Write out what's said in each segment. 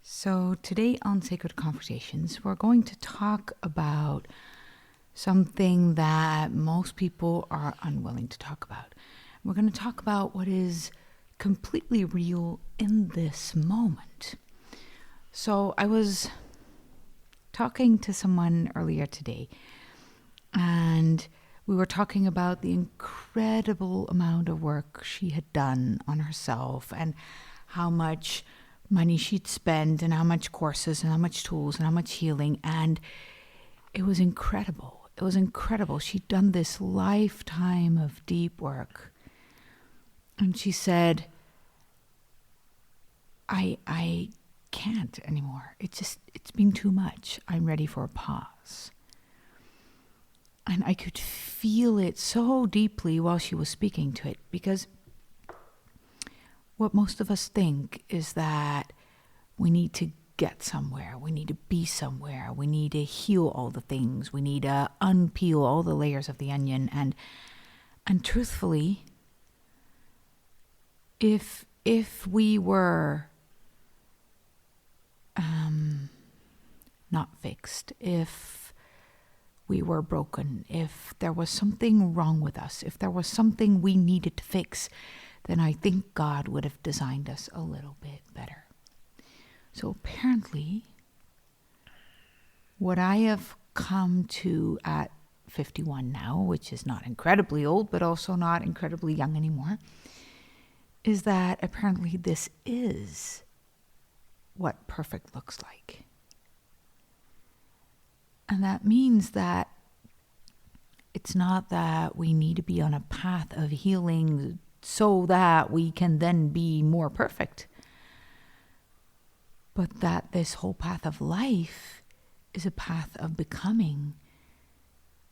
So today on Sacred Conversations, we're going to talk about something that most people are unwilling to talk about. We're going to talk about what is completely real in this moment. So I was talking to someone earlier today, and we were talking about the incredible amount of work she had done on herself and how much money she'd spent and how much courses and how much tools and how much healing. And it was incredible. It was incredible. She'd done this lifetime of deep work. And she said, I can't anymore. It's been too much. I'm ready for a pause. And I could feel it so deeply while she was speaking to it, because what most of us think is that we need to get somewhere, we need to be somewhere, we need to heal all the things, we need to unpeel all the layers of the onion. And truthfully, if we were not fixed, if we were broken, if there was something wrong with us, if there was something we needed to fix, then I think God would have designed us a little bit better. So apparently, what I have come to at 51 now, which is not incredibly old, but also not incredibly young anymore, is that apparently this is what perfect looks like. And that means that it's not that we need to be on a path of healing so that we can then be more perfect, but that this whole path of life is a path of becoming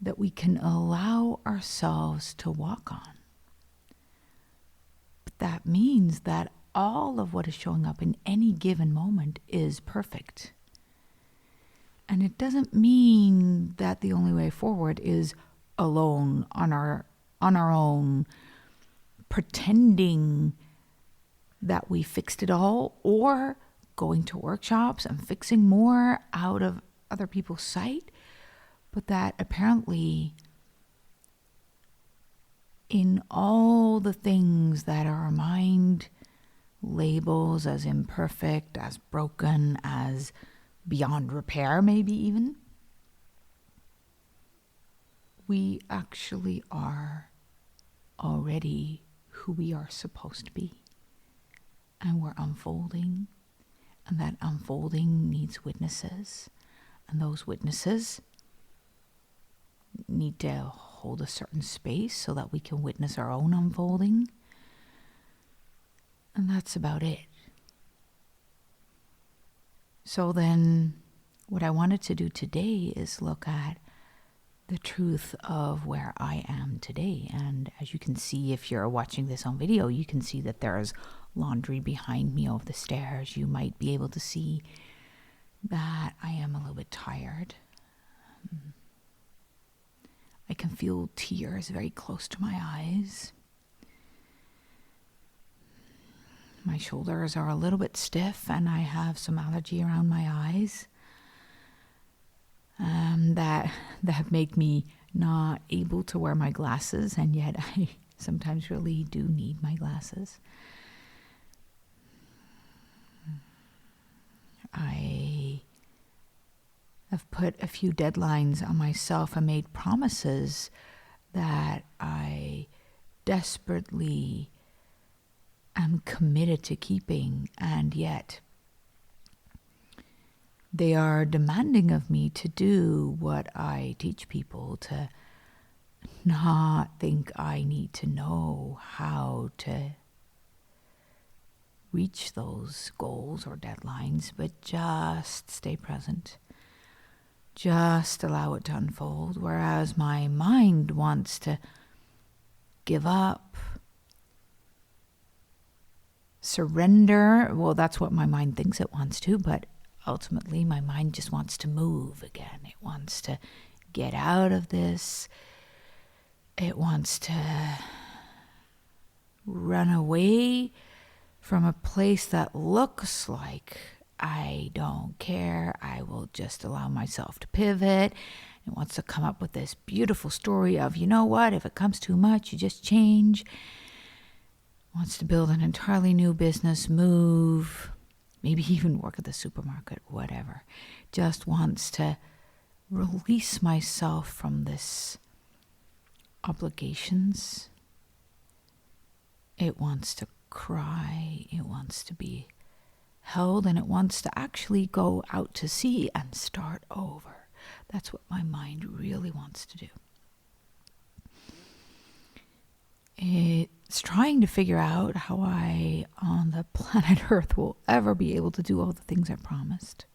that we can allow ourselves to walk on. But that means that all of what is showing up in any given moment is perfect. And it doesn't mean that the only way forward is alone on our own, pretending that we fixed it all, or going to workshops and fixing more out of other people's sight, but that apparently in all the things that our mind labels as imperfect, as broken, as beyond repair, maybe even, we actually are already who we are supposed to be. And we're unfolding, and that unfolding needs witnesses, and those witnesses need to hold a certain space so that we can witness our own unfolding. And that's about it. So then what I wanted to do today is look at the truth of where I am today. And as you can see, if you're watching this on video, you can see that there's laundry behind me over the stairs. You might be able to see that I am a little bit tired. I can feel tears very close to my eyes. My shoulders are a little bit stiff, and I have some allergy around my eyes. That make me not able to wear my glasses, and yet I sometimes really do need my glasses. I have put a few deadlines on myself and made promises that I desperately am committed to keeping, and yet they are demanding of me to do what I teach people, to not think I need to know how to reach those goals or deadlines, but just stay present. Just allow it to unfold. Whereas my mind wants to give up, surrender. Well, that's what my mind thinks it wants to, but ultimately my mind just wants to move again. It wants to get out of this. It wants to run away from a place that looks like I don't care. I will just allow myself to pivot. It wants to come up with this beautiful story of, you know what, if it comes too much, you just change. Wants to build an entirely new business, move, maybe even work at the supermarket, whatever. Just wants to release myself from this obligations. It wants to cry. It wants to be held, and it wants to actually go out to sea and start over. That's what my mind really wants to do. It's trying to figure out how I, on the planet Earth, will ever be able to do all the things I promised.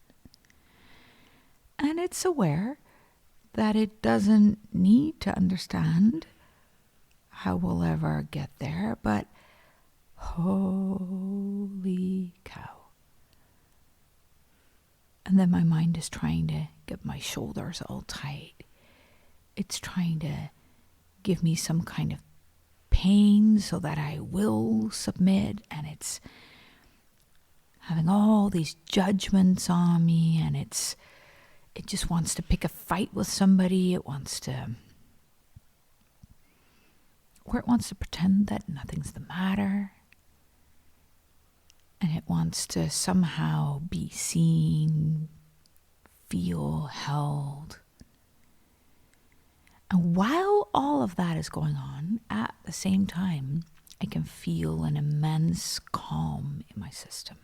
And it's aware that it doesn't need to understand how we'll ever get there, but holy cow. And then my mind is trying to get my shoulders all tight. It's trying to give me some kind of pain so that I will submit, and it's having all these judgments on me, and it just wants to pick a fight with somebody. It wants to pretend that nothing's the matter. And it wants to somehow be seen, feel held. And while all of that is going on, at the same time, I can feel an immense calm in my system.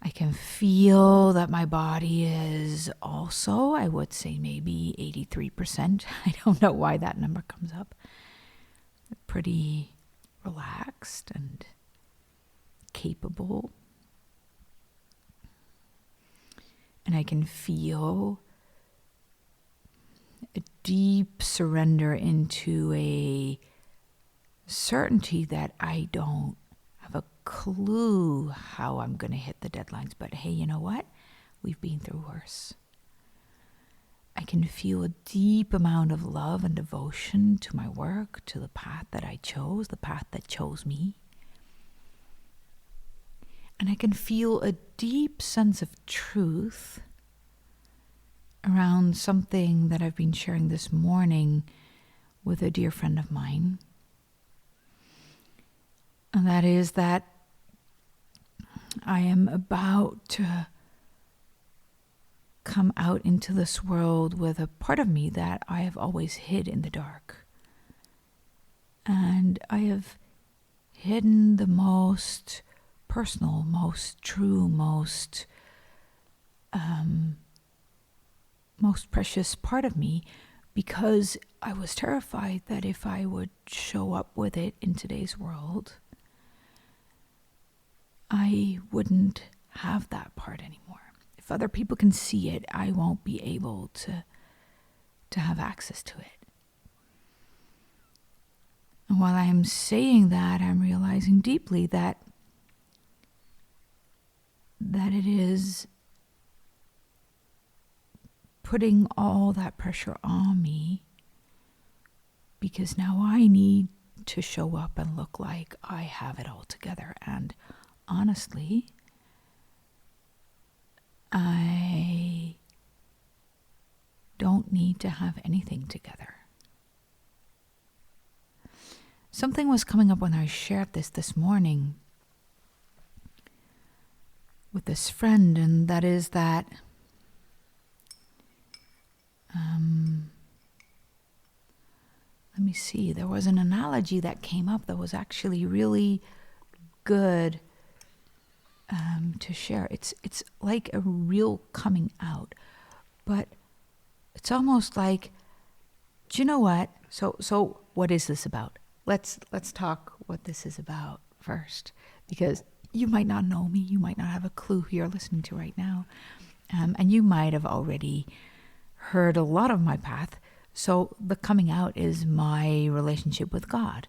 I can feel that my body is also, I would say maybe 83%. I don't know why that number comes up. Pretty relaxed and capable. And I can feel a deep surrender into a certainty that I don't have a clue how I'm going to hit the deadlines. But hey, you know what? We've been through worse. I can feel a deep amount of love and devotion to my work, to the path that I chose, the path that chose me. And I can feel a deep sense of truth around something that I've been sharing this morning with a dear friend of mine. And that is that I am about to come out into this world with a part of me that I have always hid in the dark. And I have hidden the most personal, most true, most precious part of me, because I was terrified that if I would show up with it in today's world, I wouldn't have that part anymore. If other people can see it, I won't be able to have access to it. And while I'm saying that, I'm realizing deeply that it is putting all that pressure on me, because now I need to show up and look like I have it all together. And honestly, I don't need to have anything together. Something was coming up when I shared this morning with this friend, and that is that let me see, there was an analogy that came up that was actually really good to share. It's like a real coming out, but it's almost like, do you know what? So what is this about? Let's talk what this is about first, because you might not know me, you might not have a clue who you're listening to right now, and you might have already heard a lot of my path. So the coming out is my relationship with God,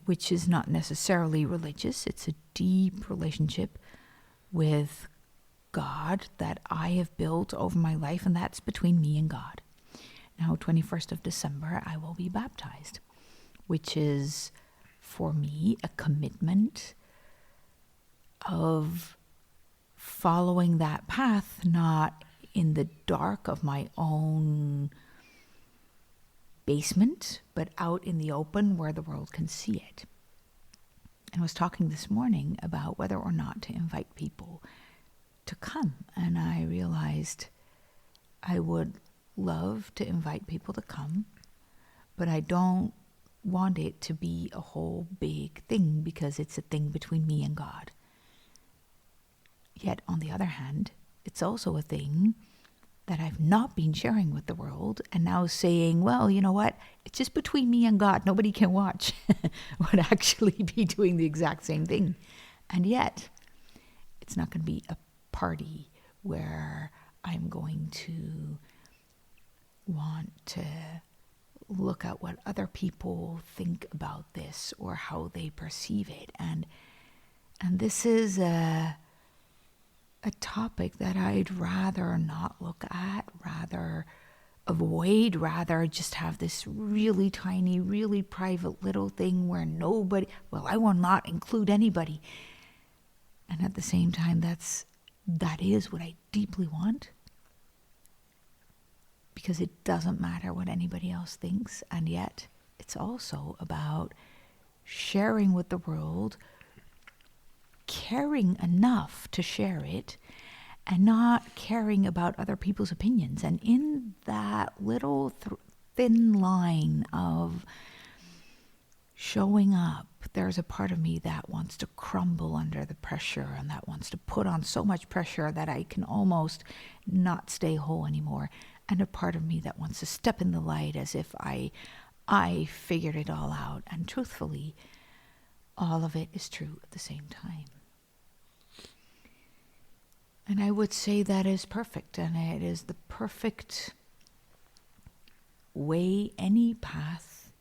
which is not necessarily religious. It's a deep relationship with God that I have built over my life, and that's between me and God. Now, 21st of December, I will be baptized, which is, for me, a commitment of following that path, not in the dark of my own basement, but out in the open where the world can see it. And I was talking this morning about whether or not to invite people to come, and I realized I would love to invite people to come, but I don't want it to be a whole big thing because it's a thing between me and God. Yet, on the other hand, it's also a thing that I've not been sharing with the world, and now saying, well, you know what, it's just between me and God, nobody can watch, would actually be doing the exact same thing. And yet, it's not going to be a party where I'm going to want to look at what other people think about this or how they perceive it. And this is a topic that I'd rather not look at, rather avoid, rather just have this really tiny, really private little thing where nobody, well, I will not include anybody. And at the same time, that is what I deeply want, because it doesn't matter what anybody else thinks. And yet it's also about sharing with the world, caring enough to share it, and not caring about other people's opinions. And in that little thin line of showing up, there's a part of me that wants to crumble under the pressure, and that wants to put on so much pressure that I can almost not stay whole anymore. And a part of me that wants to step in the light as if I figured it all out. And truthfully, all of it is true at the same time. And I would say that is perfect, and it is the perfect way any path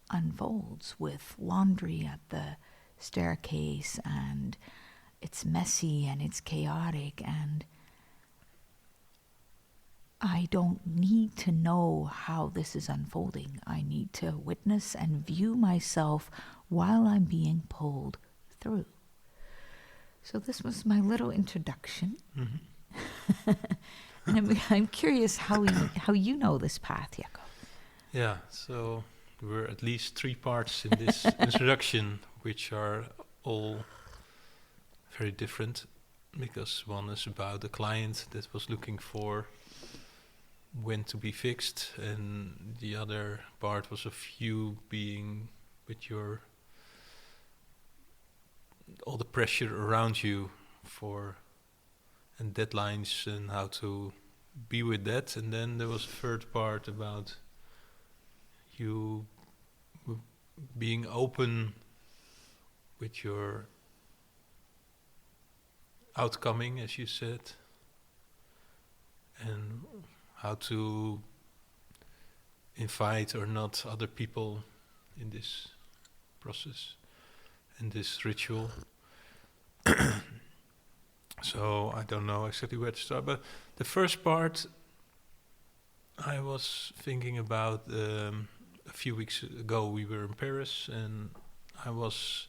unfolds, with laundry at the staircase, and it's messy and it's chaotic, and I don't need to know how this is unfolding. I need to witness and view myself while I'm being pulled through. So this was my little introduction. Mm-hmm. And I'm curious how you know this path, Jacob. Yeah, so there were at least 3 parts in this introduction, which are all very different, because one is about a client that was looking for when to be fixed, and the other part was of you being with your all the pressure around you and deadlines and how to be with that. And then there was a third part about you being open with your outcoming, as you said, and how to invite or not other people in this process, in this ritual. So I don't know exactly where to start, but the first part I was thinking about, a few weeks ago we were in Paris, and I was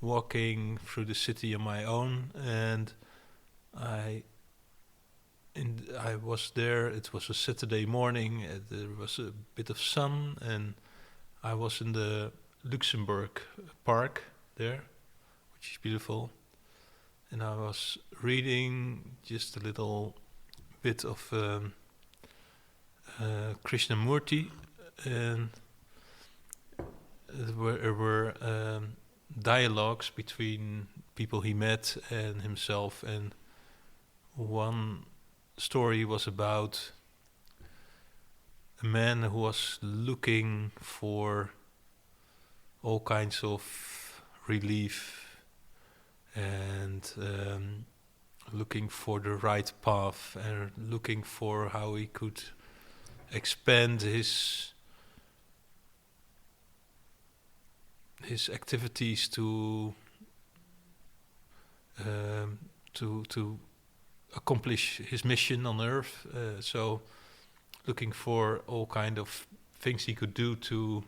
walking through the city on my own, and I was there. It was a Saturday morning, there was a bit of sun, and I was in the Luxembourg Park there, which is beautiful. And I was reading just a little bit of Krishnamurti, and there were dialogues between people he met and himself. And one story was about a man who was looking for all kinds of relief and looking for the right path and looking for how he could expand his activities to accomplish his mission on Earth. So looking for all kind of things he could do to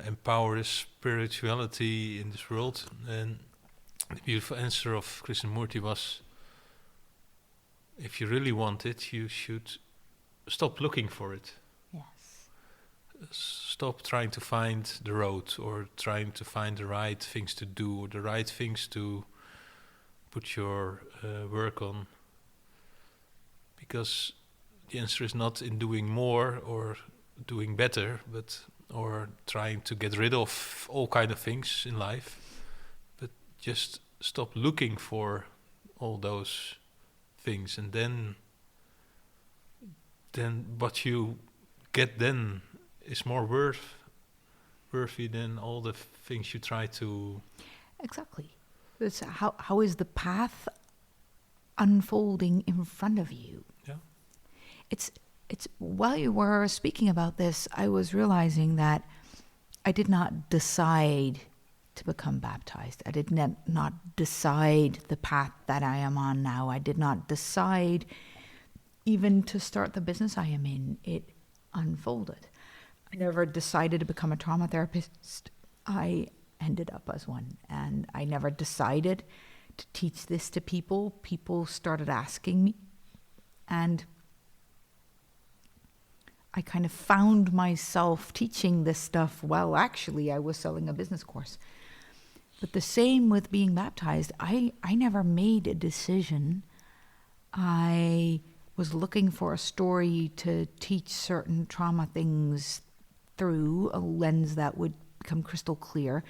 empower his spirituality in this world. And the beautiful answer of Krishnamurti was, if you really want it, you should stop looking for it. Yes. Stop trying to find the road or trying to find the right things to do or the right things to put your work on. Because the answer is not in doing more or doing better, or trying to get rid of all kind of things in life, but just stop looking for all those things, and then what you get then is more worthy than all the things you try to. Exactly. It's how is the path unfolding in front of you? Yeah. It's while you were speaking about this, I was realizing that I did not decide to become baptized. I did not decide the path that I am on now. I did not decide even to start the business I am in. It unfolded. I never decided to become a trauma therapist. I ended up as one. And I never decided to teach this to people. People started asking me. And I kind of found myself teaching this stuff while actually I was selling a business course. But the same with being baptized. I never made a decision. I was looking for a story to teach certain trauma things through, a lens that would become crystal clear.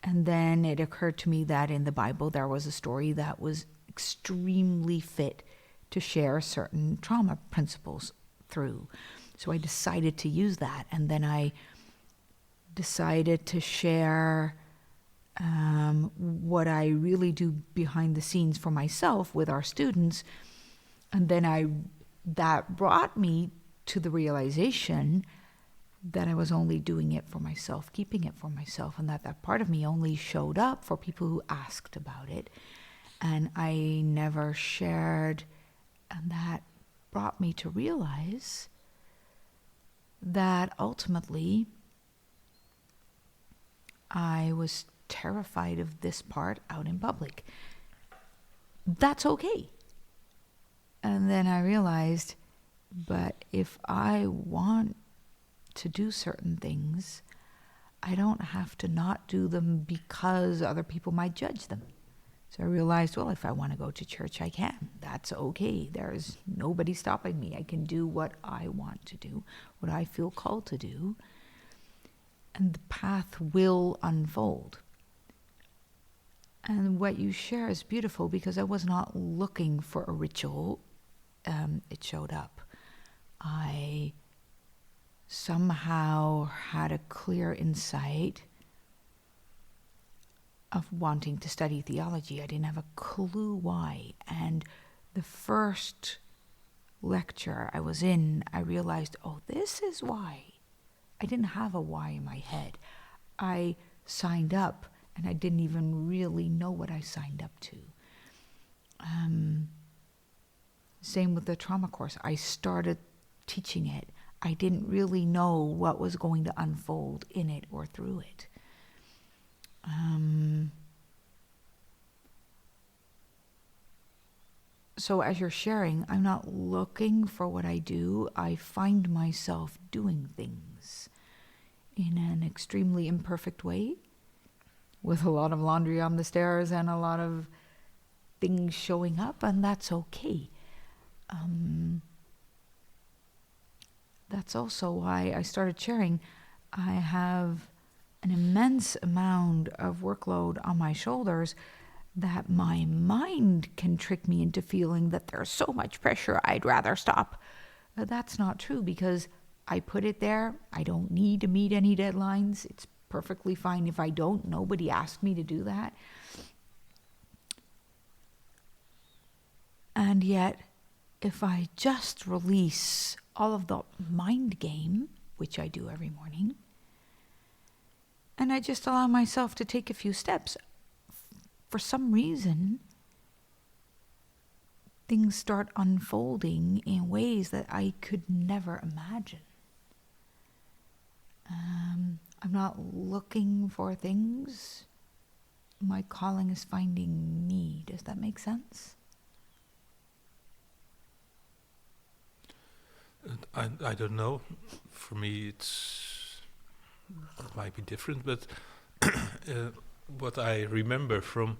And then it occurred to me that in the Bible there was a story that was extremely fit to share certain trauma principles through. So I decided to use that, and then I decided to share what I really do behind the scenes for myself with our students, and then that brought me to the realization that I was only doing it for myself, keeping it for myself, and that part of me only showed up for people who asked about it, and I never shared, and that brought me to realize that ultimately I was terrified of this part out in public. That's okay. And then I realized, but if I want to do certain things, I don't have to not do them because other people might judge them. So I realized, well, if I want to go to church, I can. That's okay. There's nobody stopping me. I can do what I want to do, what I feel called to do, and the path will unfold. And what you share is beautiful because I was not looking for a ritual. It showed up. I somehow had a clear insight of wanting to study theology. I didn't have a clue why. And the first lecture I was in, I realized, oh, this is why. I didn't have a why in my head. I signed up and I didn't even really know what I signed up to. Same with the trauma course. I started teaching it. I didn't really know what was going to unfold in it or through it. So as you're sharing, I'm not looking for what I do. I find myself doing things in an extremely imperfect way, with a lot of laundry on the stairs and a lot of things showing up, and that's okay. That's also why I started sharing. I have an immense amount of workload on my shoulders that my mind can trick me into feeling that there's so much pressure I'd rather stop. But that's not true because I put it there. I don't need to meet any deadlines. It's perfectly fine if I don't. Nobody asked me to do that. And yet, if I just release all of the mind game, which I do every morning, and I just allow myself to take a few steps, for some reason, things start unfolding in ways that I could never imagine. I'm not looking for things. My calling is finding me. Does that make sense? I don't know. For me, it might be different, but what I remember from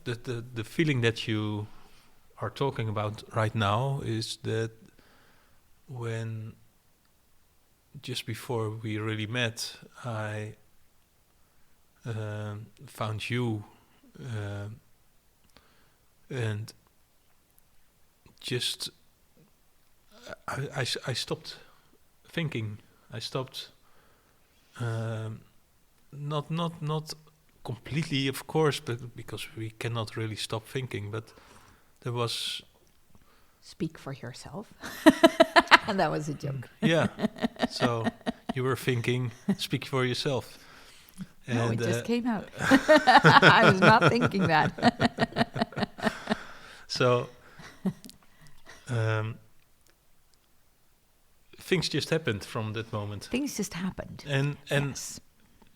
the feeling that you are talking about right now is that when just before we really met, I found you, and just I stopped thinking. I stopped, not completely, of course, but because we cannot really stop thinking. But there was. Speak for yourself. That was a joke. Yeah. So you were thinking, speak for yourself. And, no, it just came out. I was not thinking that. So things just happened from that moment. Things just happened. And yes.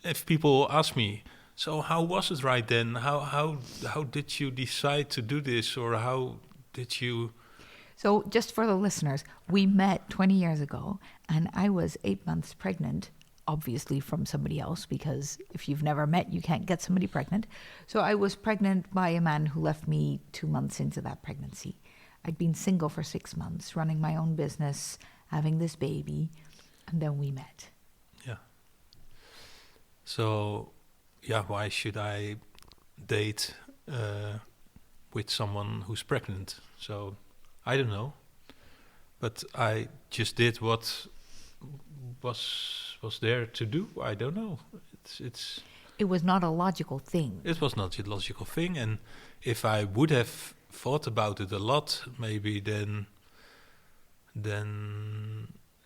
If people ask me, so how was it right then? How did you decide to do this, or how did you? So just for the listeners, we met 20 years ago, and I was 8 months pregnant, obviously from somebody else, because if you've never met, you can't get somebody pregnant. So I was pregnant by a man who left me 2 months into that pregnancy. I'd been single for 6 months, running my own business, having this baby, and then we met. Yeah. So, yeah, why should I date with someone who's pregnant? So, I don't know, but I just did what was there to do. I don't know. It was not a logical thing. It was not a logical thing, and if I would have thought about it a lot, maybe then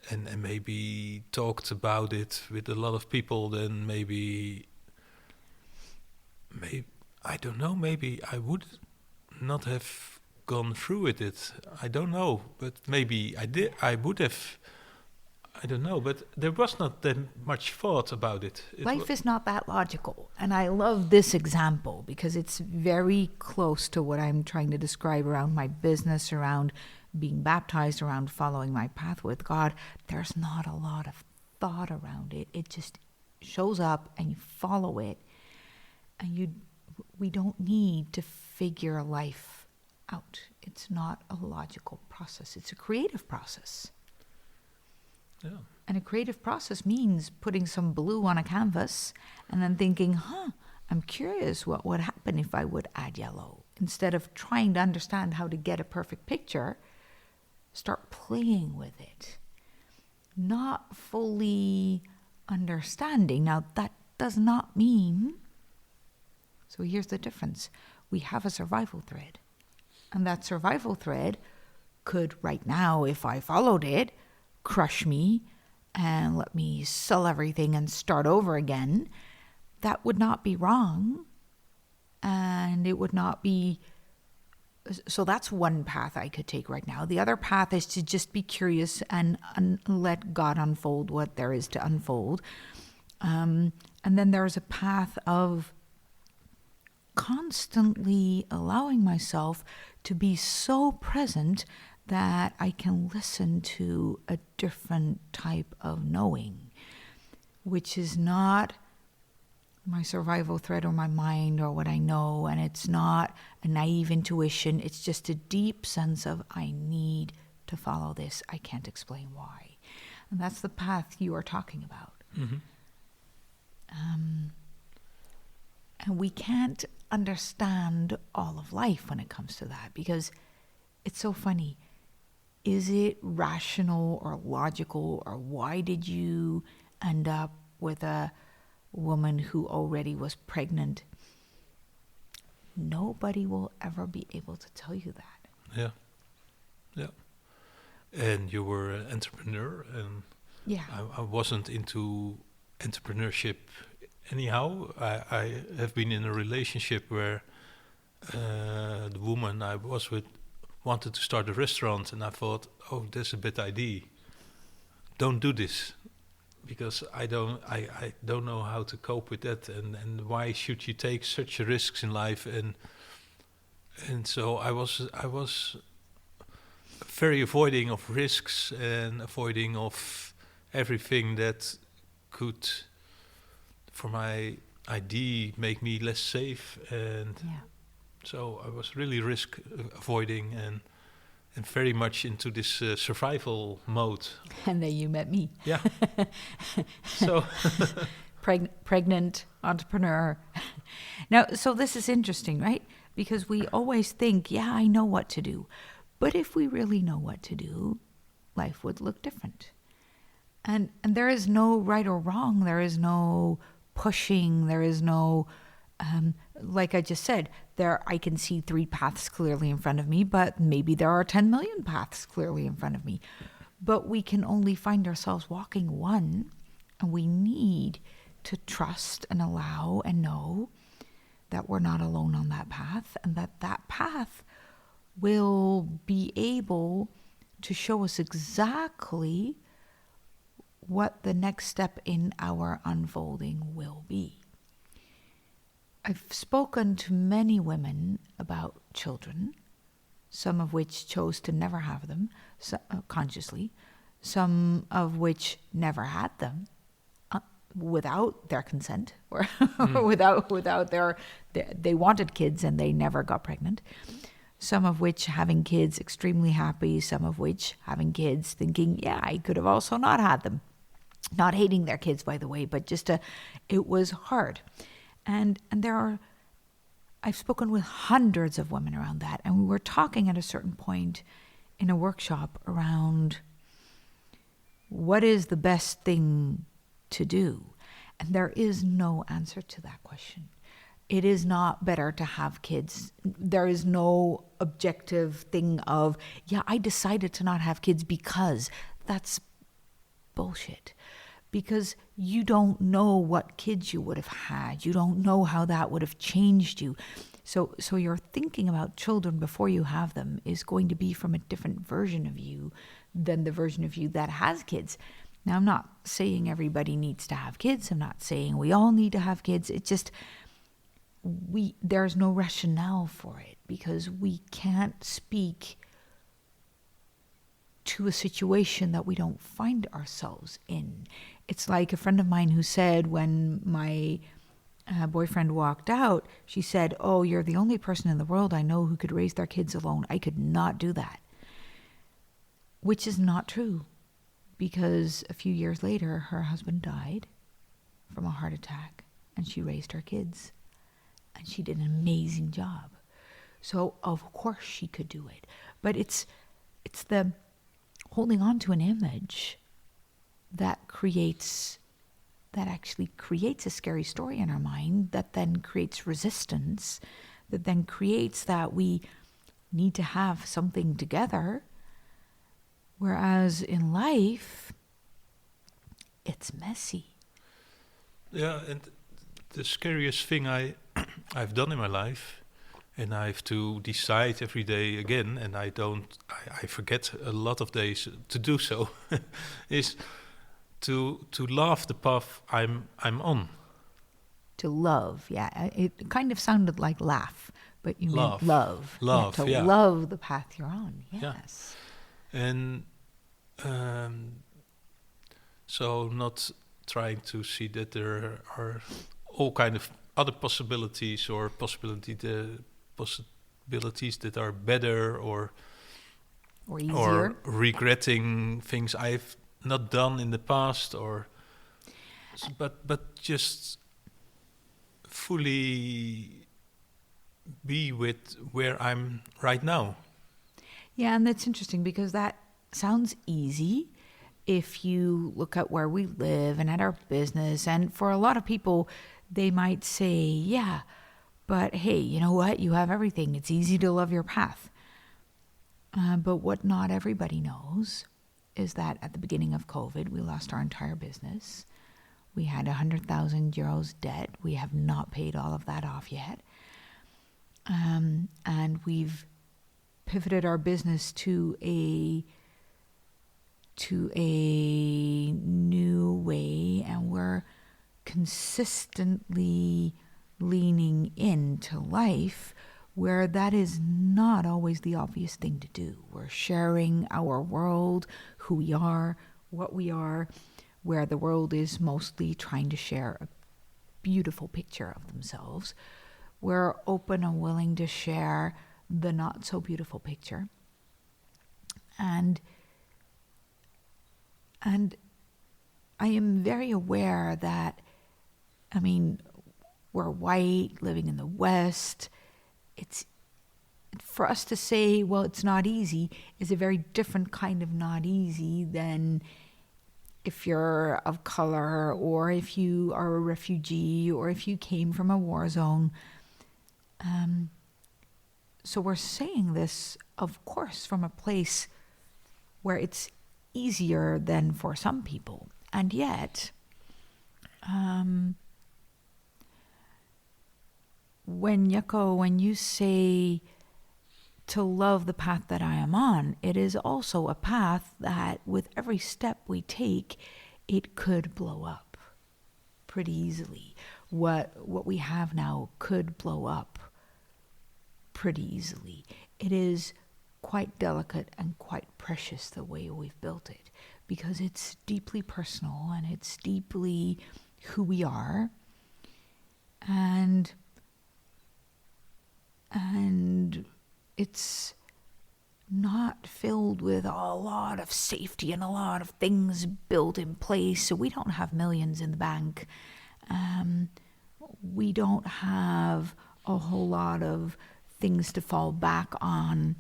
and maybe talked about it with a lot of people, then maybe I don't know. Maybe I would not have gone through with it. I don't know, but maybe I did. I would have. I don't know, but there was not that much thought about it. Life is not that logical. And I love this example because it's very close to what I'm trying to describe around my business, around being baptized, around following my path with God. There's not a lot of thought around it. It just shows up and you follow it. And we don't need to figure life out. It's not a logical process. It's a creative process. Yeah. And a creative process means putting some blue on a canvas and then thinking, I'm curious what would happen if I would add yellow. Instead of trying to understand how to get a perfect picture, start playing with it. Not fully understanding. Now, that does not mean... So here's the difference. We have a survival thread. And that survival thread could, right now, if I followed it, crush me and let me sell everything and start over again. That would not be wrong. And it would not be... So that's one path I could take right now. The other path is to just be curious and let God unfold what there is to unfold. And then there's a path of constantly allowing myself to be so present that I can listen to a different type of knowing, which is not my survival thread or my mind or what I know, and it's not a naive intuition. It's just a deep sense of I need to follow this. I can't explain why. And that's the path you are talking about. Mm-hmm. And we can't understand all of life when it comes to that, because it's so funny. Is it rational or logical, or why did you end up with a woman who already was pregnant, nobody will ever be able to tell you that. Yeah. Yeah. And you were an entrepreneur, and Yeah. I wasn't into entrepreneurship anyhow. I have been in a relationship where the woman I was with wanted to start a restaurant, and I thought, oh, that's a bad idea. Don't do this, because I don't know how to cope with that, and why should you take such risks in life? And so I was very avoiding of risks and avoiding of everything that could, for my idea, make me less safe. And Yeah. so I was really risk avoiding and very much into this survival mode. And then you met me. Yeah. So Pregnant entrepreneur. Now, so this is interesting, right? Because we always think, yeah, I know what to do. But if we really know what to do, life would look different. And there is no right or wrong. There is no pushing. There is no, like I just said, I can see 3 paths clearly in front of me, but maybe there are 10 million paths clearly in front of me. But we can only find ourselves walking one, and we need to trust and allow and know that we're not alone on that path, and that path will be able to show us exactly what the next step in our unfolding will be. I've spoken to many women about children, some of which chose to never have them consciously, some of which never had them without their consent, or without they wanted kids and they never got pregnant. Some of which having kids extremely happy, some of which having kids thinking, yeah, I could have also not had them. Not hating their kids, by the way, but it was hard. And I've spoken with hundreds of women around that, and we were talking at a certain point in a workshop around what is the best thing to do. And there is no answer to that question. It is not better to have kids. There is no objective thing of, yeah, I decided to not have kids because. That's bullshit. Because you don't know what kids you would have had. You don't know how that would have changed you. So your thinking about children before you have them is going to be from a different version of you than the version of you that has kids. Now, I'm not saying everybody needs to have kids. I'm not saying we all need to have kids. It's just there's no rationale for it, because we can't speak to a situation that we don't find ourselves in. It's like a friend of mine who said, when my boyfriend walked out, she said, oh, you're the only person in the world I know who could raise their kids alone. I could not do that. Which is not true, because a few years later, her husband died from a heart attack, and she raised her kids, and she did an amazing job. So of course she could do it. But it's the holding on to an image that actually creates a scary story in our mind, that then creates resistance, that then creates that we need to have something together. Whereas in life, it's messy. yeah, and the scariest thing I've done in my life, and I have to decide every day again, and I forget a lot of days to do so, is to love the path I'm on. To love, yeah. It kind of sounded like laugh, but you Love. meant love. Love, to yeah. love the path you're on, Yeah. yes. And so not trying to see that there are all kind of other possibilities, or possibilities that are better, or Easier. or regretting things I've not done in the past, or but just fully be with where I'm right now. Yeah, and that's interesting because that sounds easy, if you look at where we live and at our business, and for a lot of people, they might say, yeah, but hey, you know what? You have everything. It's easy to love your path. But what not everybody knows is that at the beginning of COVID, we lost our entire business. We had 100,000 euros debt. We have not paid all of that off yet. And we've pivoted our business to a new way, and we're consistently leaning into life where that is not always the obvious thing to do. We're sharing our world, who we are, what we are, where the world is mostly trying to share a beautiful picture of themselves. We're open and willing to share the not so beautiful picture. And I am very aware that, we're white, living in the West. It's for us to say, well, it's not easy, is a very different kind of not easy than if you're of color, or if you are a refugee, or if you came from a war zone. So we're saying this, of course, from a place where it's easier than for some people. And yet, when you say to love the path that I am on, it is also a path that with every step we take, it could blow up pretty easily. What we have now could blow up pretty easily. It is quite delicate and quite precious the way we've built it, because it's deeply personal and it's deeply who we are, and it's not filled with a lot of safety and a lot of things built in place. So we don't have millions in the bank. We don't have a whole lot of things to fall back on.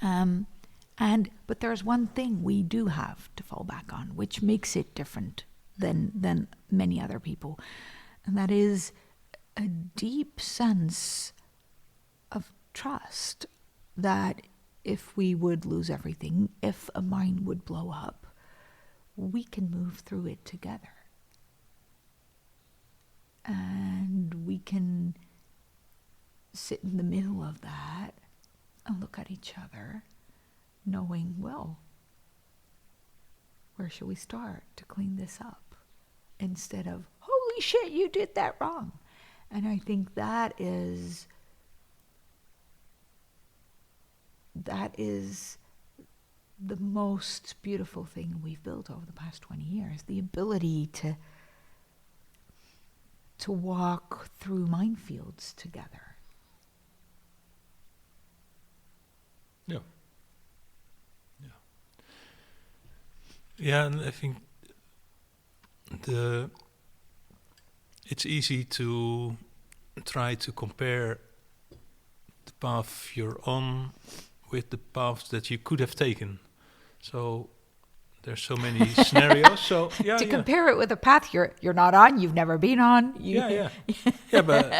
But there's one thing we do have to fall back on, which makes it different than many other people. And that is a deep sense of trust that if we would lose everything, if a mine would blow up, we can move through it together. And we can sit in the middle of that and look at each other, knowing, well, where should we start to clean this up? Instead of, holy shit, you did that wrong. And I think that is the most beautiful thing we've built over the past 20 years, the ability to walk through minefields together. Yeah. Yeah, and I think it's easy to try to compare the path you're on with the paths that you could have taken. So there's so many scenarios. So compare it with a path you're not on, you've never been on. Yeah, but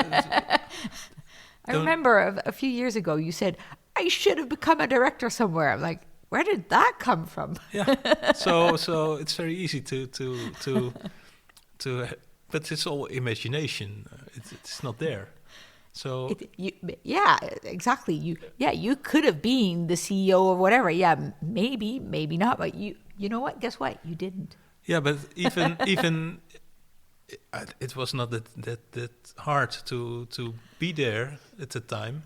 I remember a few years ago you said, I should have become a director somewhere. I'm like, where did that come from? Yeah. So it's very easy to but it's all imagination. It's not there. So exactly. You could have been the CEO of whatever. Yeah, maybe not. But you know what? Guess what? You didn't. Yeah, but even it was not that hard to be there at the time.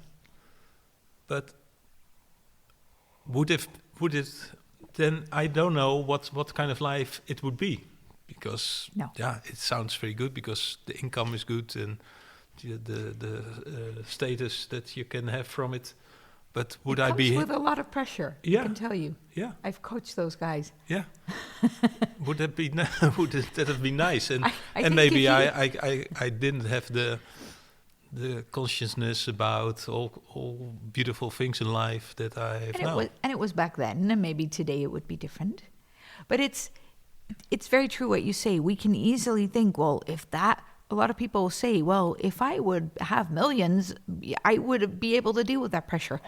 But would it then? I don't know what kind of life it would be, because it sounds very good because the income is good and the status that you can have from it. But would I be with a lot of pressure? Yeah, I can tell you. Yeah, I've coached those guys. Yeah, would that have been nice? And I and maybe I didn't have the consciousness about all beautiful things in life that I have now. And it was back then, and maybe today it would be different. But it's very true what you say. We can easily think, well, a lot of people say, well, if I would have millions, I would be able to deal with that pressure.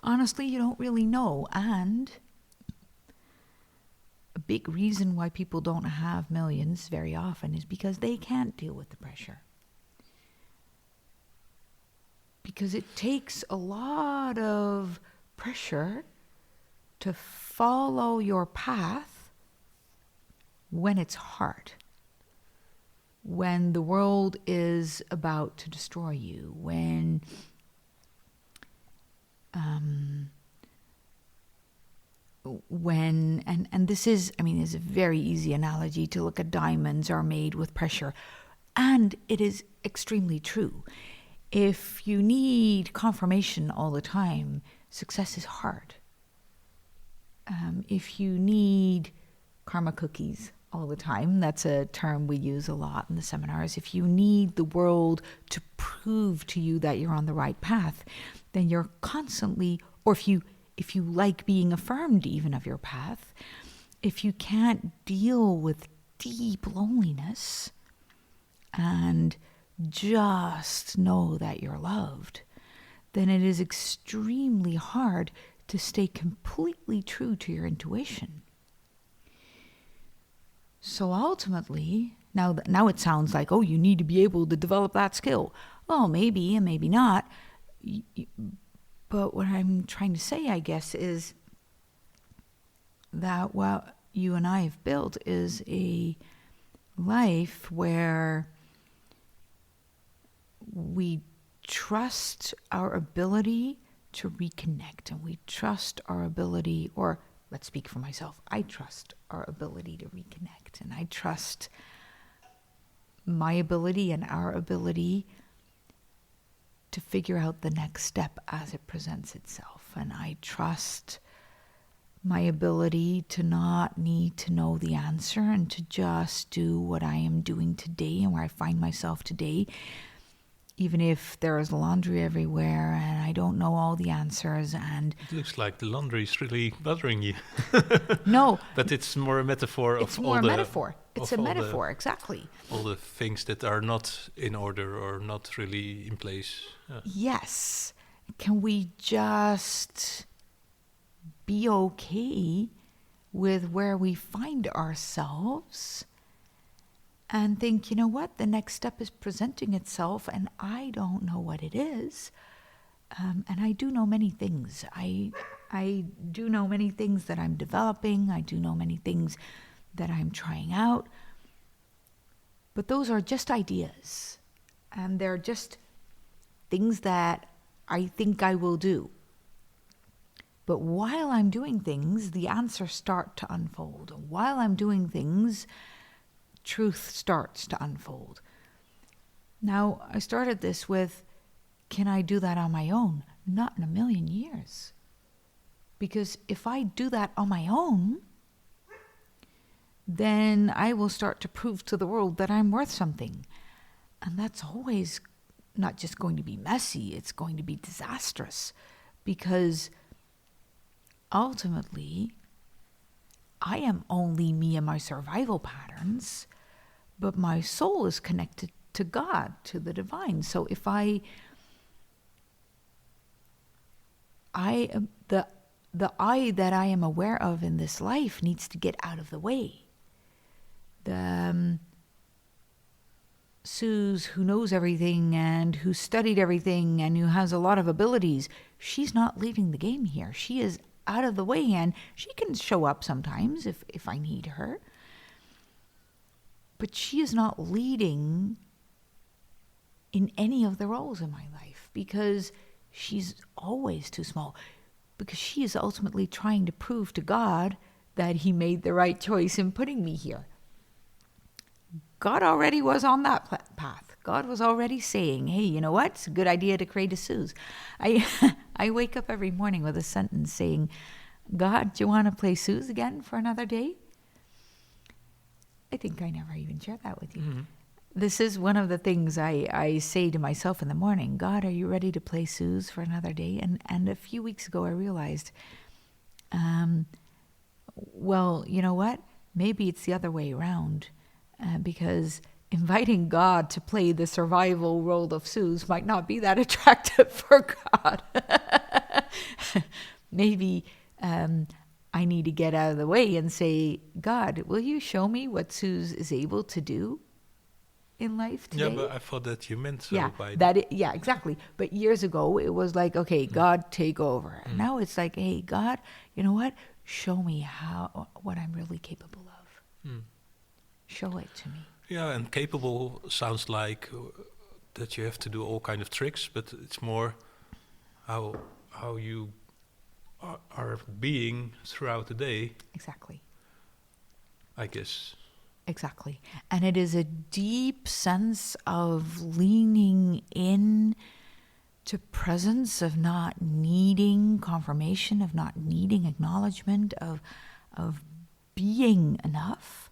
Honestly, you don't really know. And a big reason why people don't have millions very often is because they can't deal with the pressure. Because it takes a lot of pressure to follow your path when it's hard. When the world is about to destroy you, when this is, is a very easy analogy to look at diamonds are made with pressure. And it is extremely true. If you need confirmation all the time, success is hard. If you need karma cookies all the time, that's a term we use a lot in the seminars. If you need the world to prove to you that you're on the right path, then you're constantly, or if you like being affirmed even of your path, if you can't deal with deep loneliness and just know that you're loved, then it is extremely hard to stay completely true to your intuition. So ultimately, now it sounds like, oh, you need to be able to develop that skill. Well, maybe and maybe not. But what I'm trying to say, I guess, is that what you and I have built is a life where we trust our ability to reconnect, and we trust our ability, or let's speak for myself, I trust our ability to reconnect, and I trust my ability and our ability to figure out the next step as it presents itself. And I trust my ability to not need to know the answer and to just do what I am doing today and where I find myself today, even if there is laundry everywhere and I don't know all the answers. And it looks like the laundry is really bothering you. No. But it's more a metaphor of it's more a metaphor. It's a metaphor, exactly. All the things that are not in order or not really in place. Yes. Can we just be okay with where we find ourselves and think, you know what, the next step is presenting itself and I don't know what it is. And I do know many things. I do know many things that I'm developing. I do know many things that I'm trying out. But those are just ideas. And they're just things that I think I will do. But while I'm doing things, the answers start to unfold. While I'm doing things, truth starts to unfold. Now, I started this with, can I do that on my own? Not in a million years. Because if I do that on my own, then I will start to prove to the world that I'm worth something. And that's always not just going to be messy, it's going to be disastrous. Because ultimately, I am only me and my survival patterns, but my soul is connected to God, to the divine. So if the I that I am aware of in this life needs to get out of the way. The Suze, who knows everything and who studied everything and who has a lot of abilities, she's not leading the game here. She is out of the way, and she can show up sometimes if I need her. But she is not leading in any of the roles in my life because she's always too small. Because she is ultimately trying to prove to God that he made the right choice in putting me here. God already was on that path. God was already saying, hey, you know what? It's a good idea to create a Suze. I wake up every morning with a sentence saying, God, do you want to play Suze again for another day? I think I never even shared that with you. Mm-hmm. This is one of the things I say to myself in the morning. God, are you ready to play Suze for another day? And a few weeks ago I realized well, you know what? Maybe it's the other way around, because inviting God to play the survival role of Suze might not be that attractive for God. Maybe I need to get out of the way and say, God, will you show me what Suze is able to do in life today? Yeah, but I thought that you meant so Yeah, by yeah, exactly. But years ago, it was like, okay, God, take over. And now it's like, hey, God, you know what? Show me what I'm really capable of. Mm. Show it to me. Yeah, and capable sounds like that you have to do all kind of tricks, but it's more how you are being throughout the day, Exactly. I guess. Exactly. And it is a deep sense of leaning in to presence, of not needing confirmation, of not needing acknowledgement, of being enough.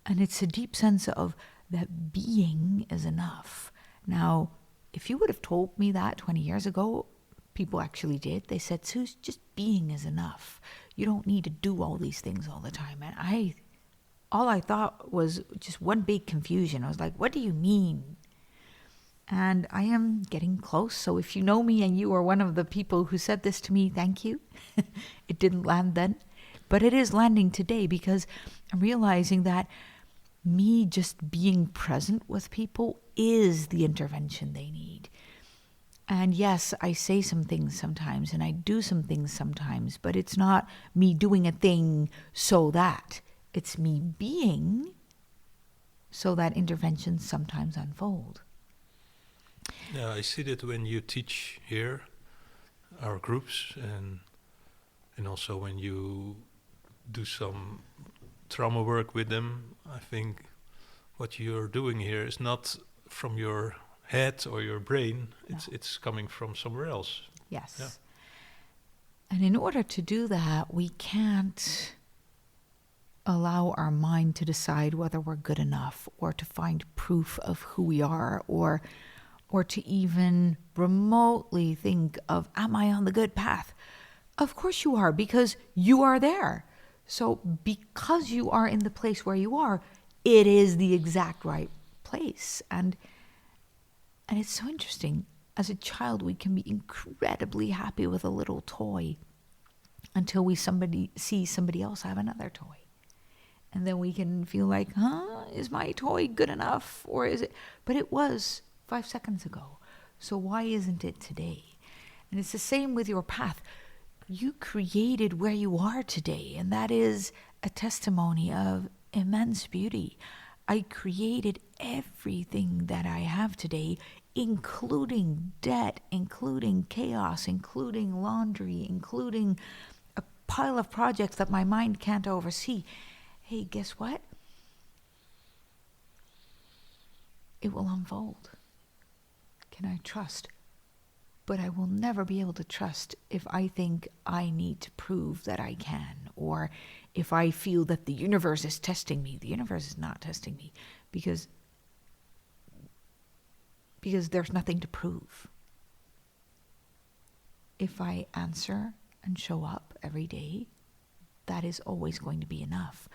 And it's a deep sense of that being is enough. Now, if you would have told me that 20 years ago, people actually did. They said, Suze, just being is enough. You don't need to do all these things all the time. And all I thought was just one big confusion. I was like, what do you mean? And I am getting close. So if you know me and you are one of the people who said this to me, thank you. It didn't land then, but it is landing today, because I'm realizing that me just being present with people is the intervention they need. And yes, I say some things sometimes and I do some things sometimes, but it's not me doing a thing so that. It's me being so that interventions sometimes unfold. Yeah, I see that when you teach here, our groups, and also when you do some trauma work with them, I think what you're doing here is not from your head or your brain. No. It's coming from somewhere else. Yes. Yeah. And in order to do that, we can't allow our mind to decide whether we're good enough, or to find proof of who we are, or to even remotely think of, am I on the good path? Of course you are, because you are there. So because you are in the place where you are, it is the exact right place. And it's so interesting. As a child, we can be incredibly happy with a little toy until we see somebody else have another toy. And then we can feel like, is my toy good enough? Or is it? But it was 5 seconds ago. So why isn't it today? And it's the same with your path. You created where you are today, and that is a testimony of immense beauty. I created everything that I have today, including debt, including chaos, including laundry, including a pile of projects that my mind can't oversee. Hey, guess what? It will unfold. Can I trust? But I will never be able to trust if I think I need to prove that I can, or if I feel that the universe is testing me. The universe is not testing me, because there's nothing to prove. If I answer and show up every day, that is always going to be enough.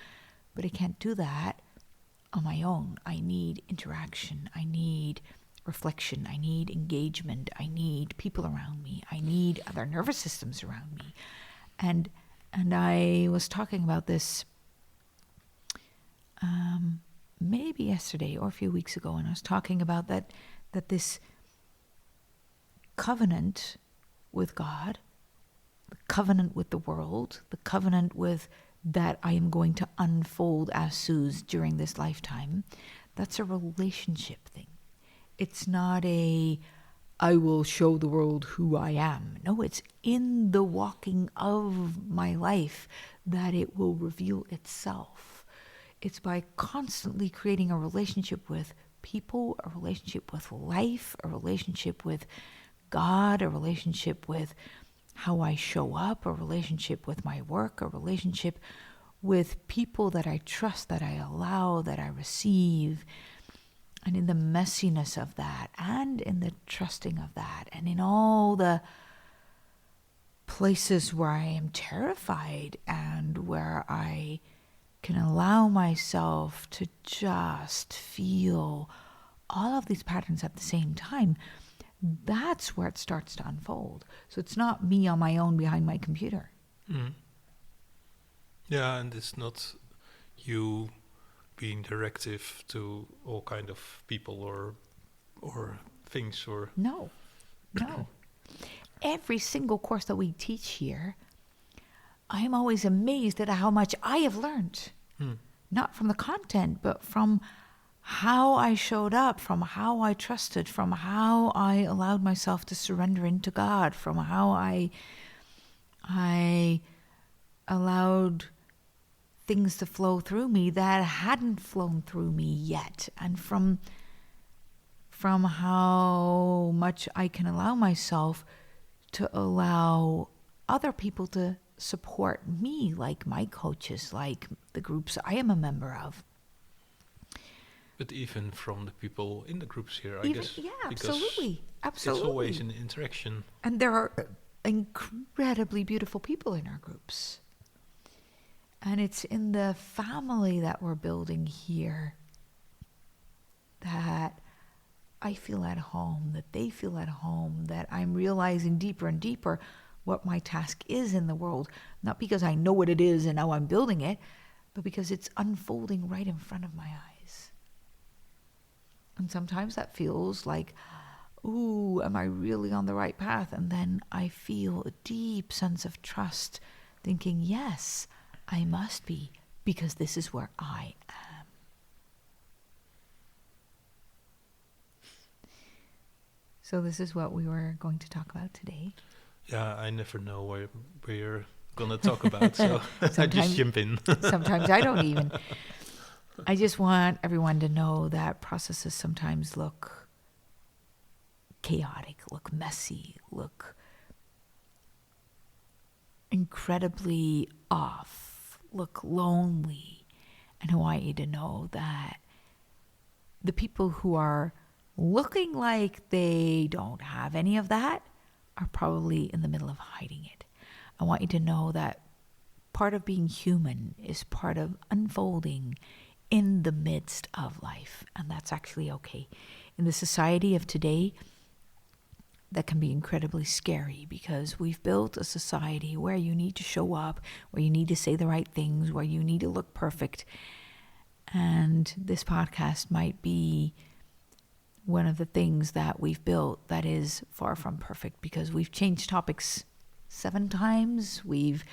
But I can't do that on my own. I need interaction. I need reflection. I need engagement. I need people around me. I need other nervous systems around me. And I was talking about this maybe yesterday or a few weeks ago, and I was talking about that this covenant with God, the covenant with the world, the covenant with that I am going to unfold as Suze during this lifetime, that's a relationship thing. It's not I will show the world who I am. No, it's in the walking of my life that it will reveal itself. It's by constantly creating a relationship with people, a relationship with life, a relationship with God, a relationship with how I show up, a relationship with my work, a relationship with people that I trust, that I allow, that I receive. And in the messiness of that, and in the trusting of that, and in all the places where I am terrified and where I can allow myself to just feel all of these patterns at the same time, that's where it starts to unfold. So it's not me on my own behind my computer. Mm. Yeah, and it's not you being directive to all kind of people or things or... No. Every single course that we teach here, I'm always amazed at how much I have learned. Not from the content, but from how I showed up, from how I trusted, from how I allowed myself to surrender into God, from how I allowed things to flow through me that hadn't flown through me yet, and from how much I can allow myself to allow other people to support me, like my coaches, like the groups I am a member of. But even from the people in the groups here, I guess. Yeah, because absolutely. It's always an interaction. And there are incredibly beautiful people in our groups. And it's in the family that we're building here that I feel at home, that they feel at home, that I'm realizing deeper and deeper what my task is in the world. Not because I know what it is and now I'm building it, but because it's unfolding right in front of my eyes. And sometimes that feels like, ooh, am I really on the right path? And then I feel a deep sense of trust, thinking, yes, I must be, because this is where I am. So this is what we were going to talk about today. Yeah, I never know where you're going to talk about, so I just jump in. Sometimes I don't even. I just want everyone to know that processes sometimes look chaotic, look messy, look incredibly off, look lonely. And I want you to know that the people who are looking like they don't have any of that are probably in the middle of hiding it. I want you to know that part of being human is part of unfolding in the midst of life, and that's actually okay. In the society of today, that can be incredibly scary because we've built a society where you need to show up, where you need to say the right things, where you need to look perfect. And this podcast might be one of the things that we've built that is far from perfect because we've changed topics 7 times. We've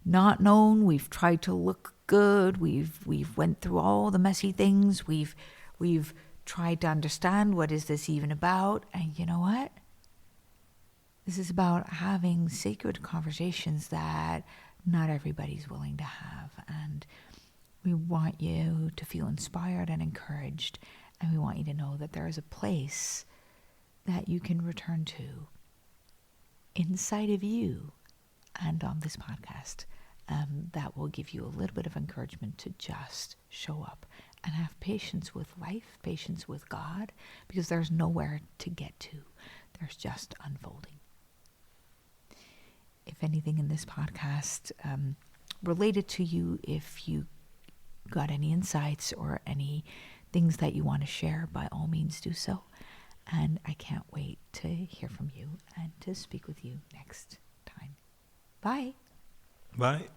not known. We've tried to look good. We've went through all the messy things. We've tried to understand what is this even about. And you know what? This is about having sacred conversations that not everybody's willing to have. And we want you to feel inspired and encouraged. And we want you to know that there is a place that you can return to inside of you and on this podcast that will give you a little bit of encouragement to just show up and have patience with life, patience with God, because there's nowhere to get to. There's just unfolding. If anything in this podcast related to you, if you got any insights or any things that you want to share, by all means do so. And I can't wait to hear from you and to speak with you next time. Bye. Bye.